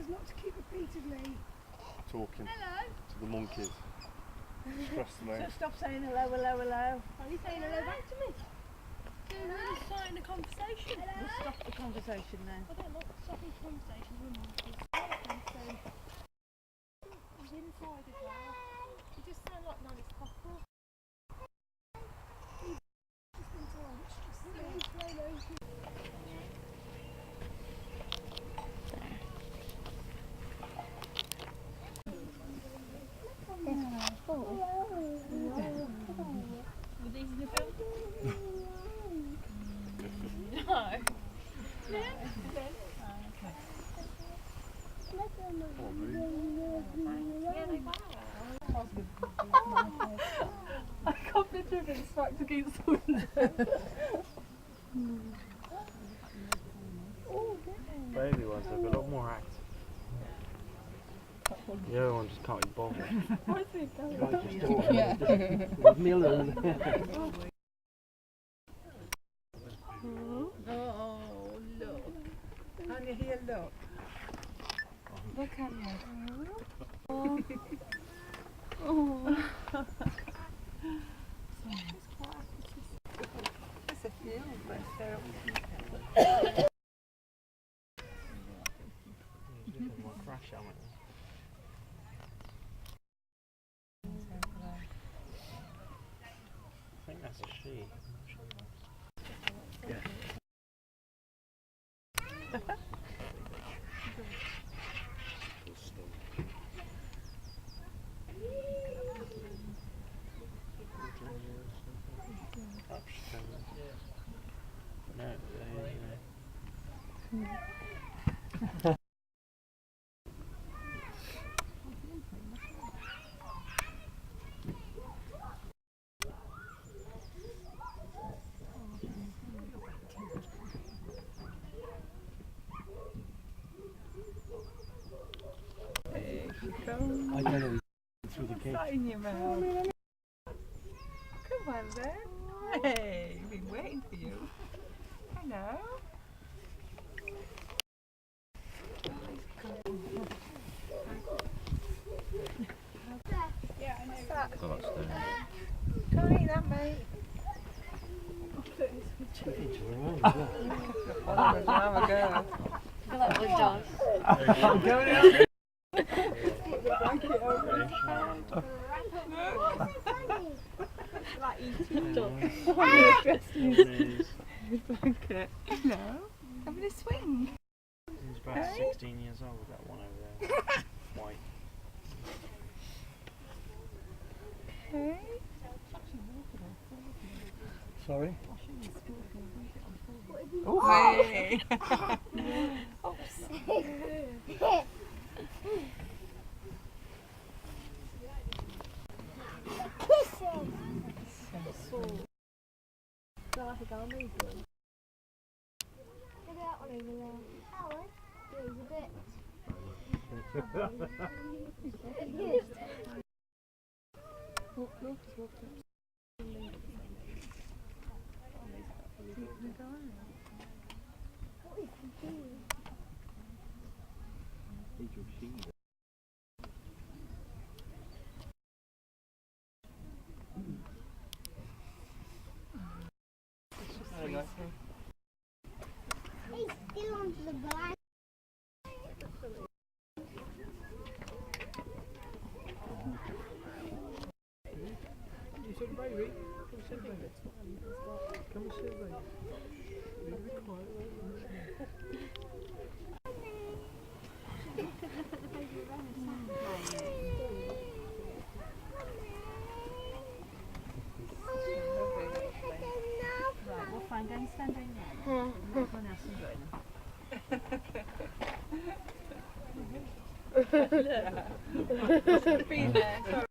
says not to keep repeatedly talking to the monkeys. Across the lane. Stop saying hello, hello, hello. Are you saying hello back to me? We're starting a conversation. We'll stop the conversation now. I don't like stopping conversations with monkeys. He's inside as well. You just sound like Nanny's cockerel. Just been told. Were these in the film? No. I can't picture if it's stacked against the window. Baby ones have got a lot more active. The other one just can't be bothered. Where's it going? Leave me alone. Oh, look. Can you hear look? Look at you. Oh. It's a field, but Crash out. I think that's a she. Yeah. I don't know. Through the gate. in your mouth. Come on then. Hey, we've been waiting for you. Hello. Yeah, I know. What's that? Can't eat that, mate. That was Josh. Like eating dog. Blanket. Hello. Having a swing. He's about 16 years old, that one over there. White. Hey. Sorry? Oh, hey. Feel like a girl movie. Look at that one over there. That one? Yeah, he's a bit. What is he doing? He's still on the black. You said baby? Come sit, baby. Come sit, baby. You be quiet, Right, we'll find and stand in there. Everyone else is going. Look. Be there.